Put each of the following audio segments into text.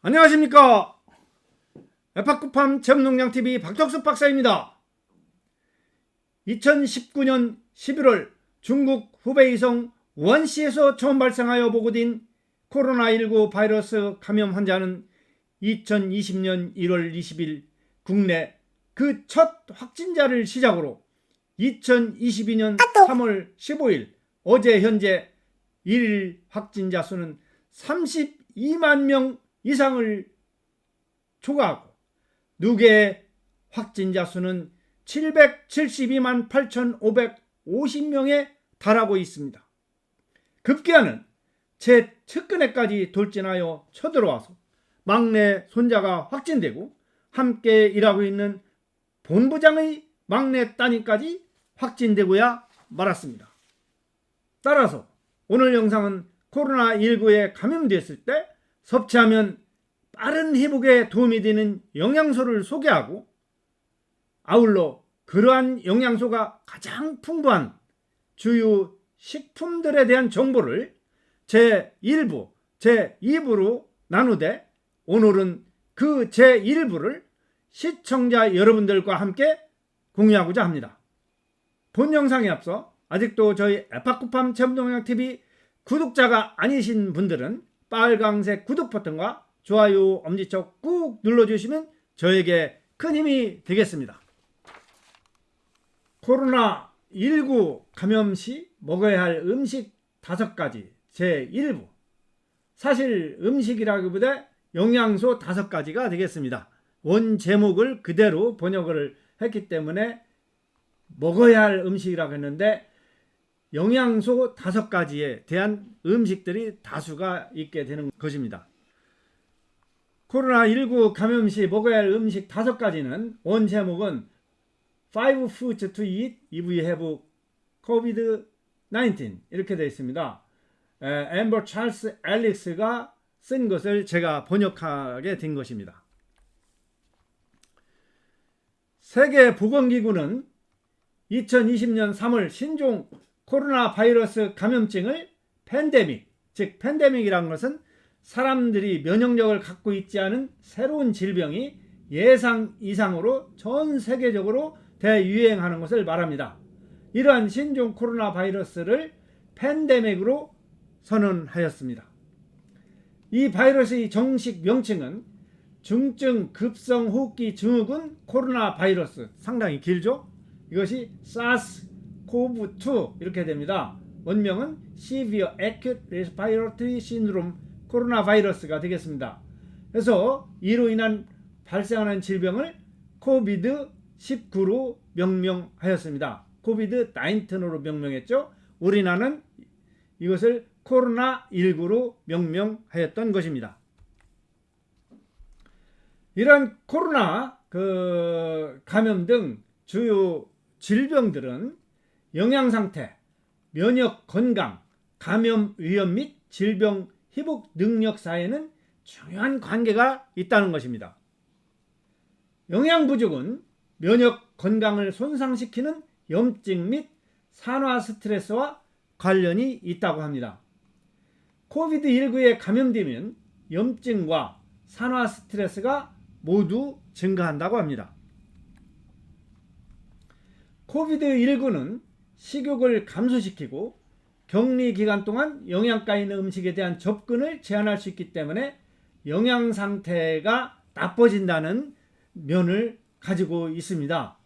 안녕하십니까. 에파쿠팜 잼농장TV 박덕수 박사입니다. 2019년 11월 중국 후베이성 원시에서 처음 발생하여 보고된 코로나19 바이러스 감염 환자는 2020년 1월 20일 국내 그 첫 확진자를 시작으로 2022년 3월 15일 어제 현재 1일 확진자 수는 32만 명 이상을 초과하고 누계 확진자 수는 772만 8,550명에 달하고 있습니다. 급기야는 제 측근에까지 돌진하여 쳐들어와서 막내 손자가 확진되고 함께 일하고 있는 본부장의 막내 따님까지 확진되고야 말았습니다. 따라서 오늘 영상은 코로나19에 감염됐을 때 섭취하면 빠른 회복에 도움이 되는 영양소를 소개하고 아울러 그러한 영양소가 가장 풍부한 주요 식품들에 대한 정보를 제1부, 제2부로 나누되 오늘은 그 제1부를 시청자 여러분들과 함께 공유하고자 합니다. 본 영상에 앞서 아직도 저희 에파쿠팜 잼농장TV 구독자가 아니신 분들은 빨강색 구독 버튼과 좋아요 엄지척 꾹 눌러주시면 저에게 큰 힘이 되겠습니다. 코로나19 감염 시 먹어야 할 음식 5가지 제1부. 사실 음식이라기보다 영양소 5가지가 되겠습니다. 원 제목을 그대로 번역을 했기 때문에 먹어야 할 음식이라고 했는데 영양소 5가지에 대한 음식들이 다수가 있게 되는 것입니다. 코로나19 감염 시 먹어야 할 음식 5가지는 원 제목은 5 foods to eat if you have COVID-19 이렇게 되어 있습니다. 앰버 찰스 앨릭스가 쓴 것을 제가 번역하게 된 것입니다. 세계보건기구는 2020년 3월 신종 코로나 바이러스 감염증을 팬데믹, 즉 팬데믹이라는 것은 사람들이 면역력을 갖고 있지 않은 새로운 질병이 예상 이상으로 전 세계적으로 대유행하는 것을 말합니다. 이러한 신종 코로나 바이러스를 팬데믹으로 선언하였습니다. 이 바이러스의 정식 명칭은 중증 급성 호흡기 증후군 코로나 바이러스, 상당히 길죠? 이것이 SARS-CoV-2 이렇게 됩니다. 원명은 Severe Acute Respiratory Syndrome 코로나 바이러스가 되겠습니다. 그래서 이로 인한 발생하는 질병을 코비드19로 명명하였습니다. 코비드-19으로 명명했죠. 우리나라는 이것을 코로나19로 명명하였던 것입니다. 이런 코로나 감염 등 주요 질병들은 영양상태, 면역 건강, 감염 위험 및 질병 회복 능력 사이에는 중요한 관계가 있다는 것입니다. 영양 부족은 면역 건강을 손상시키는 염증 및 산화 스트레스와 관련이 있다고 합니다. 코비드19에 감염되면 염증과 산화 스트레스가 모두 증가한다고 합니다. 코비드19는 식욕을 감소시키고 격리 기간 동안 영양가 있는 음식에 대한 접근을 제한할 수 있기 때문에 영양 상태가 나빠진다는 면을 가지고 있습니다.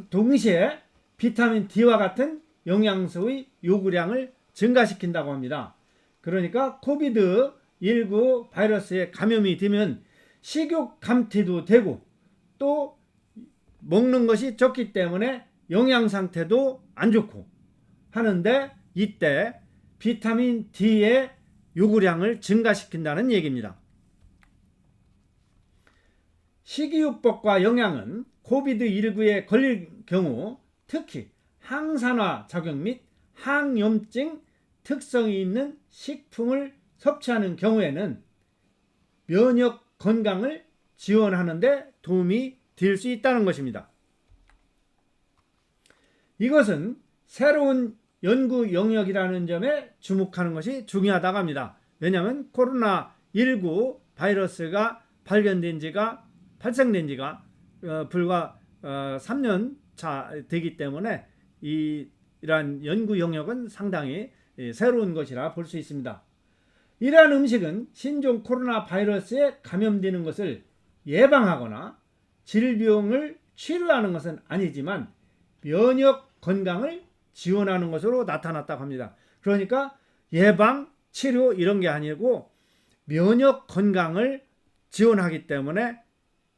동시에 비타민 D와 같은 영양소의 요구량을 증가시킨다고 합니다. 그러니까 코비드19 바이러스에 감염이 되면 식욕 감퇴도 되고 또 먹는 것이 적기 때문에 영양 상태도 안 좋고 하는데 이때 비타민 D의 요구량을 증가시킨다는 얘기입니다. 식이요법과 영양은 코비드19에 걸릴 경우 특히 항산화 작용 및 항염증 특성이 있는 식품을 섭취하는 경우에는 면역 건강을 지원하는 데 도움이 될 수 있다는 것입니다. 이것은 새로운 연구 영역이라는 점에 주목하는 것이 중요하다고 합니다. 왜냐하면 코로나19 바이러스가 발생된 지가 불과 3년 차 되기 때문에 이러한 연구 영역은 상당히 새로운 것이라 볼 수 있습니다. 이러한 음식은 신종 코로나 바이러스에 감염되는 것을 예방하거나 질병을 치료하는 것은 아니지만 면역 건강을 지원하는 것으로 나타났다고 합니다. 그러니까 예방, 치료 이런 게 아니고 면역 건강을 지원하기 때문에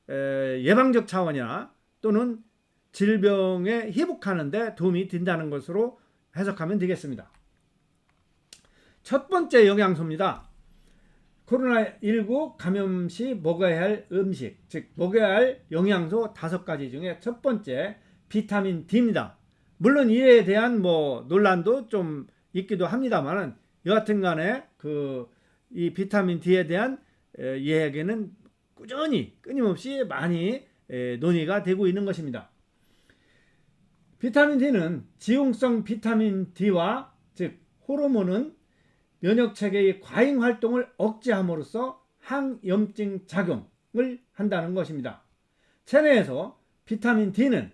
예방적 차원이나 또는 질병에 회복하는 데 도움이 된다는 것으로 해석하면 되겠습니다. 첫 번째 영양소입니다. 코로나19 감염 시 먹어야 할 음식, 즉 먹어야 할 영양소 5가지 중에 첫 번째 비타민 D입니다. 물론 이에 대한 논란도 좀 있기도 합니다만은 여하튼 간에 이 비타민 D에 대한 이야기는 꾸준히 끊임없이 많이 논의가 되고 있는 것입니다. 비타민 D는 지용성 비타민 D와 즉 호르몬은 면역체계의 과잉 활동을 억제함으로써 항염증 작용을 한다는 것입니다. 체내에서 비타민 D는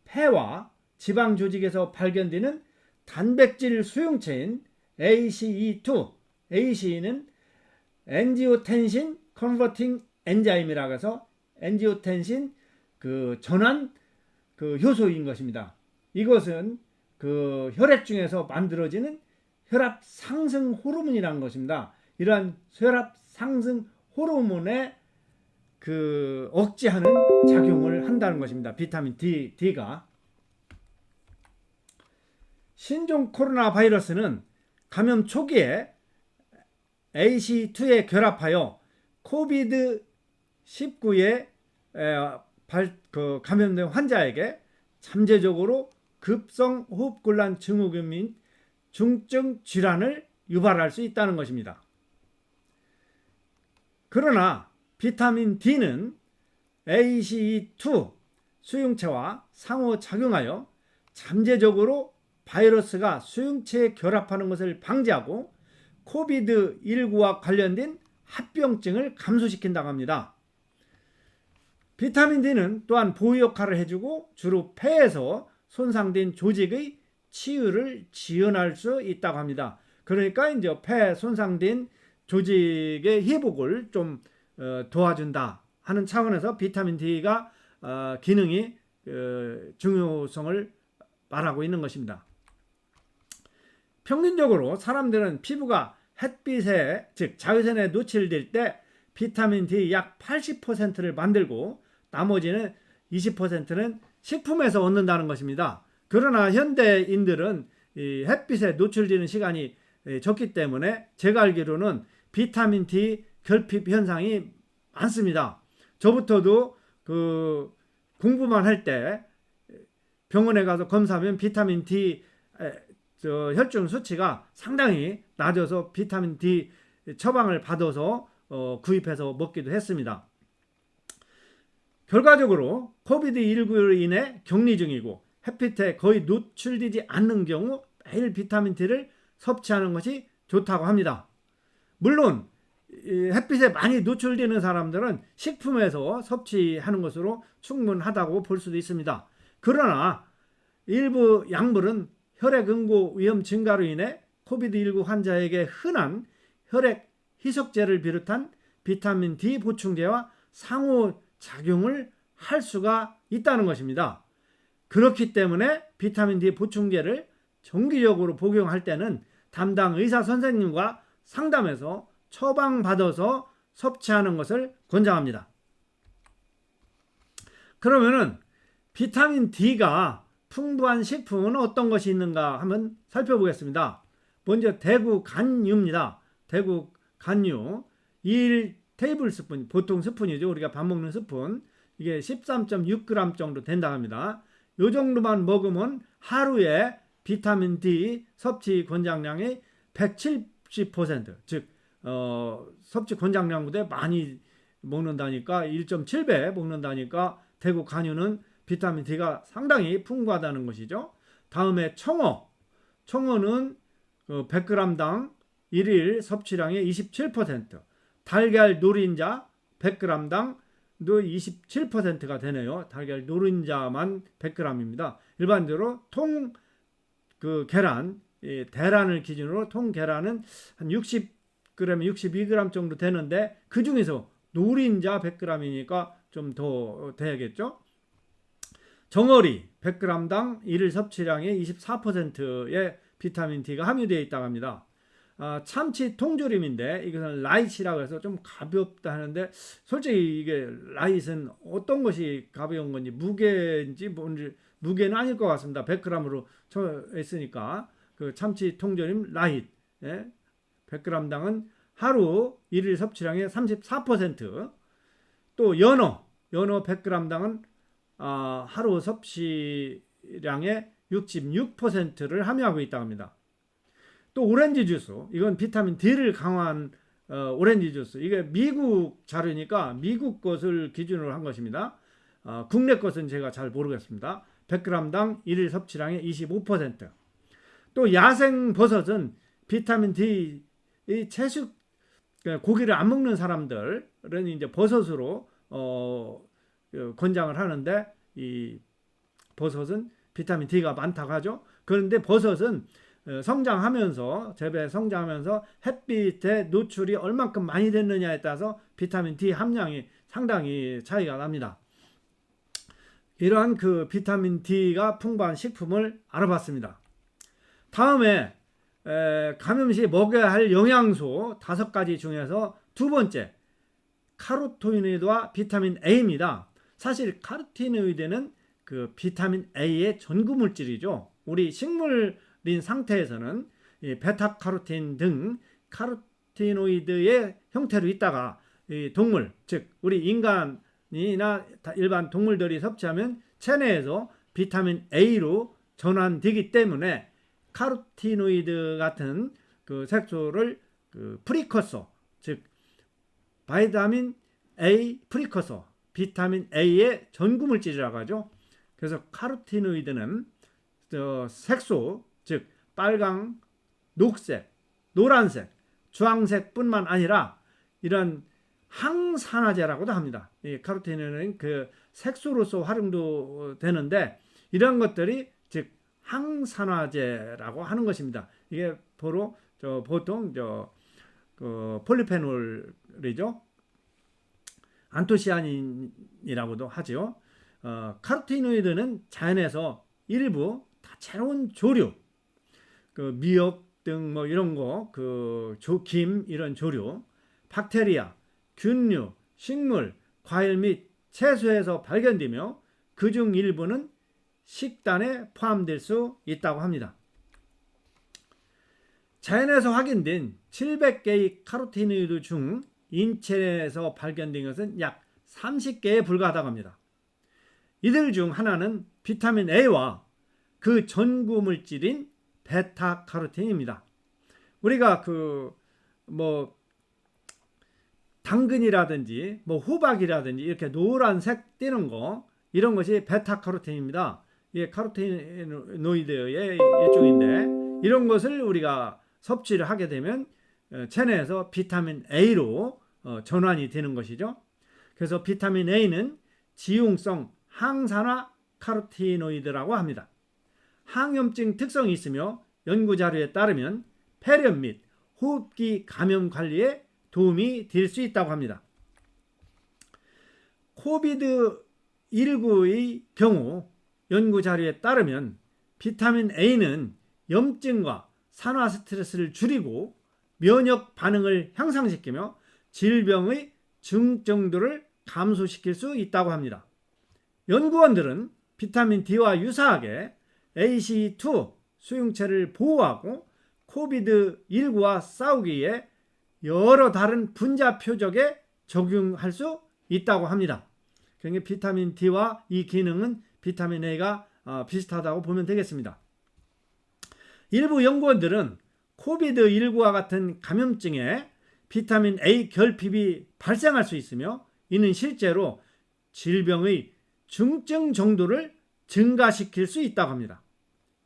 폐와 지방 조직에서 발견되는 단백질 수용체인 ACE2, ACE는 엔지오텐신 컨버팅 엔자임이라고 해서 엔지오텐신 전환 효소인 것입니다. 이것은 혈액 중에서 만들어지는 혈압 상승 호르몬이라는 것입니다. 이러한 혈압 상승 호르몬에 억제하는 작용을 한다는 것입니다. 비타민 D가. 신종 코로나 바이러스는 감염 초기에 ACE2에 결합하여 코비드19에 감염된 환자에게 잠재적으로 급성 호흡곤란 증후군 및 중증 질환을 유발할 수 있다는 것입니다. 그러나 비타민 D는 ACE2 수용체와 상호작용하여 잠재적으로 바이러스가 수용체에 결합하는 것을 방지하고 코비드19와 관련된 합병증을 감소시킨다고 합니다. 비타민 D는 또한 보호 역할을 해주고 주로 폐에서 손상된 조직의 치유를 지원할 수 있다고 합니다. 그러니까 이제 폐 손상된 조직의 회복을 좀 도와준다 하는 차원에서 비타민 D가 기능이 중요성을 말하고 있는 것입니다. 평균적으로 사람들은 피부가 햇빛에 즉 자외선에 노출될 때 비타민 D 약 80%를 만들고 나머지는 20%는 식품에서 얻는다는 것입니다. 그러나 현대인들은 이 햇빛에 노출되는 시간이 적기 때문에 제가 알기로는 비타민 D 결핍 현상이 많습니다. 저부터도 공부만 할 때 병원에 가서 검사하면 비타민 D 혈중 수치가 상당히 낮아서 비타민 D 처방을 받아서 구입해서 먹기도 했습니다. 결과적으로 코비드19로 인해 격리 중이고 햇빛에 거의 노출되지 않는 경우 매일 비타민 D를 섭취하는 것이 좋다고 합니다. 물론 햇빛에 많이 노출되는 사람들은 식품에서 섭취하는 것으로 충분하다고 볼 수도 있습니다. 그러나 일부 약물은 혈액응고 위험 증가로 인해 코비드19 환자에게 흔한 혈액 희석제를 비롯한 비타민 D 보충제와 상호작용을 할 수가 있다는 것입니다. 그렇기 때문에 비타민 D 보충제를 정기적으로 복용할 때는 담당 의사 선생님과 상담해서 처방받아서 섭취하는 것을 권장합니다. 그러면은 비타민 D가 풍부한 식품은 어떤 것이 있는가 한번 살펴보겠습니다. 먼저 대구 간유입니다. 대구 간유 1 테이블 스푼, 보통 스푼이죠. 우리가 밥 먹는 스푼. 이게 13.6g 정도 된다고 합니다. 이 정도만 먹으면 하루에 비타민 D 섭취 권장량이 170%, 즉 섭취 권장량보다 많이 먹는다니까 1.7배 먹는다니까 대구 간유는 비타민 D가 상당히 풍부하다는 것이죠. 다음에 청어는 100g당 1일 섭취량의 27%, 달걀 노른자 100g당 27%가 되네요. 달걀 노른자만 100g입니다. 일반적으로 통 계란, 대란을 기준으로 통 계란은 한 60g, 62g 정도 되는데 그 중에서 노른자 100g이니까 좀 더 돼야겠죠. 정어리 100g당 일일 섭취량의 24%의 비타민 D가 함유되어 있다고 합니다. 참치 통조림인데 이것은 라이치라고 해서 좀 가볍다 하는데 솔직히 이게 라이트는 어떤 것이 가벼운 건지 무게인지 뭔지 무게는 아닐 것 같습니다. 100g으로 했으니까 그 참치 통조림 라이트 100g당은 하루 일일 섭취량의 34%. 또 연어 100g당은 하루 섭취량의 66%를 함유하고 있다고 합니다. 또 오렌지 주스, 이건 비타민 D를 강화한 오렌지 주스. 이게 미국 자료니까 미국 것을 기준으로 한 것입니다. 국내 것은 제가 잘 모르겠습니다. 100g당 일일 섭취량의 25%. 또 야생 버섯은 비타민 D, 이 채식 고기를 안 먹는 사람들은 이제 버섯으로 권장을 하는데 이 버섯은 비타민 D가 많다고 하죠. 그런데 버섯은 성장하면서 재배 성장하면서 햇빛에 노출이 얼만큼 많이 됐느냐에 따라서 비타민 D 함량이 상당히 차이가 납니다. 이러한 그 비타민 D가 풍부한 식품을 알아봤습니다. 다음에 감염 시 먹여야 할 영양소 5가지 중에서 두 번째, 카로티노이드와 비타민 A입니다. 사실 카로티노이드는 그 비타민 A의 전구물질이죠. 우리 식물인 상태에서는 이 베타카로틴 등 카로티노이드의 형태로 있다가 이 동물, 즉 우리 인간이나 일반 동물들이 섭취하면 체내에서 비타민 A로 전환되기 때문에 카로티노이드 같은 그 색소를 그 프리커서, 즉 바이타민 A 프리커서, 비타민 A의 전구물질이라고 하죠. 그래서 카로티노이드는 색소, 즉 빨강, 녹색, 노란색, 주황색뿐만 아니라 이런 항산화제라고도 합니다. 이 카로티노이드는 그 색소로서 활용도 되는데 이런 것들이 즉 항산화제라고 하는 것입니다. 이게 바로 보통 폴리페놀이죠. 안토시아닌이라고도 하죠. 카로티노이드는 자연에서 일부 다채로운 조류, 그 미역 등 뭐 이런 거, 김 이런 조류, 박테리아, 균류, 식물, 과일 및 채소에서 발견되며 그중 일부는 식단에 포함될 수 있다고 합니다. 자연에서 확인된 700개의 카로티노이드 중 인체에서 발견된 것은 약 30개에 불과하다고 합니다. 이들 중 하나는 비타민 A와 그 전구 물질인 베타카로틴입니다. 우리가 당근이라든지 호박이라든지 이렇게 노란색 띄는 거, 이런 것이 베타카로틴입니다. 이게 카로티노이드의 일종인데 이런 것을 우리가 섭취를 하게 되면 체내에서 비타민 A로 전환이 되는 것이죠. 그래서 비타민 A는 지용성 항산화 카로티노이드라고 합니다. 항염증 특성이 있으며 연구 자료에 따르면 폐렴 및 호흡기 감염 관리에 도움이 될 수 있다고 합니다. 코비드19의 경우 연구 자료에 따르면 비타민 A는 염증과 산화 스트레스를 줄이고 면역 반응을 향상시키며 질병의 중증도를 감소시킬 수 있다고 합니다. 연구원들은 비타민 D와 유사하게 ACE2 수용체를 보호하고 코비드19와 싸우기에 여러 다른 분자 표적에 적용할 수 있다고 합니다. 그러니까 비타민 D와 이 기능은 비타민 A가 비슷하다고 보면 되겠습니다. 일부 연구원들은 코비드19와 같은 감염증에 비타민 A 결핍이 발생할 수 있으며 이는 실제로 질병의 중증 정도를 증가시킬 수 있다고 합니다.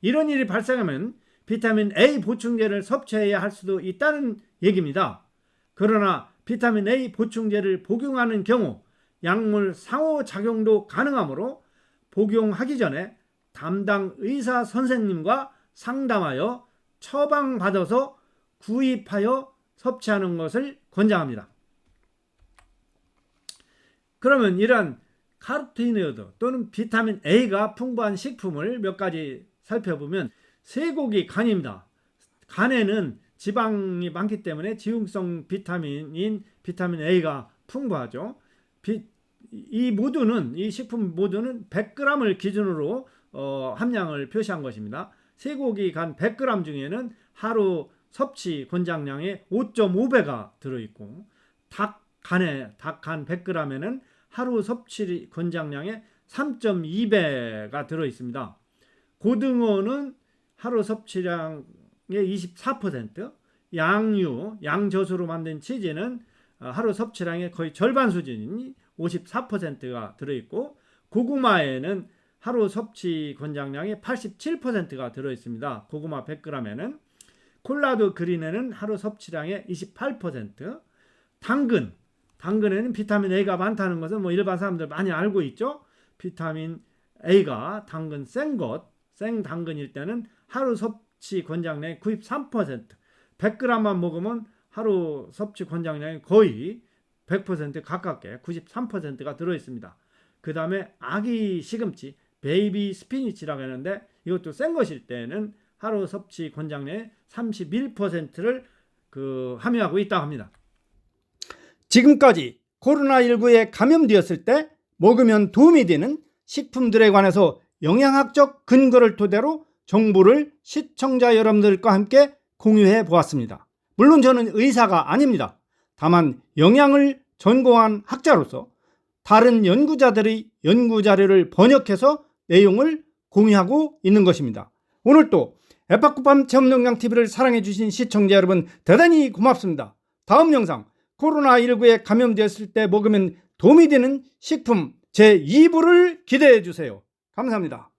이런 일이 발생하면 비타민 A 보충제를 섭취해야 할 수도 있다는 얘기입니다. 그러나 비타민 A 보충제를 복용하는 경우 약물 상호작용도 가능하므로 복용하기 전에 담당 의사 선생님과 상담하여 처방받아서 구입하여 섭취하는 것을 권장합니다. 그러면 이러한 카로티노이드 또는 비타민 A가 풍부한 식품을 몇 가지 살펴보면 쇠고기 간입니다. 간에는 지방이 많기 때문에 지용성 비타민인 비타민 A가 풍부하죠. 이 식품 모두는 100g을 기준으로 함량을 표시한 것입니다. 쇠고기 간 100g 중에는 하루 섭취 권장량의 5.5배가 들어있고 닭 간 100g에는 하루 섭취 권장량의 3.2배가 들어있습니다. 고등어는 하루 섭취량의 24%, 양젓으로 만든 치즈는 하루 섭취량의 거의 절반 수준인 54%가 들어있고 고구마에는 하루 섭취 권장량의 87%가 들어있습니다. 고구마 100g에는 콜라드 그린에는 하루 섭취량의 28%, 당근에는 비타민 A가 많다는 것은 일반 사람들 많이 알고 있죠. 비타민 A가 당근 생당근일 때는 하루 섭취 권장량의 93%, 100g만 먹으면 하루 섭취 권장량이 거의 100% 가깝게 93%가 들어있습니다. 그 다음에 아기 시금치, 베이비 스피니치라고 하는데 이것도 센 것일 때는 하루 섭취 권장량의 31%를 함유하고 있다고 합니다. 지금까지 코로나19에 감염되었을 때 먹으면 도움이 되는 식품들에 관해서 영양학적 근거를 토대로 정보를 시청자 여러분들과 함께 공유해 보았습니다. 물론 저는 의사가 아닙니다. 다만 영양을 전공한 학자로서 다른 연구자들의 연구자료를 번역해서 내용을 공유하고 있는 것입니다. 오늘도 에파쿠팜 체험영양TV를 사랑해 주신 시청자 여러분 대단히 고맙습니다. 다음 영상 코로나19에 감염되었을 때 먹으면 도움이 되는 식품 제2부를 기대해 주세요. 감사합니다.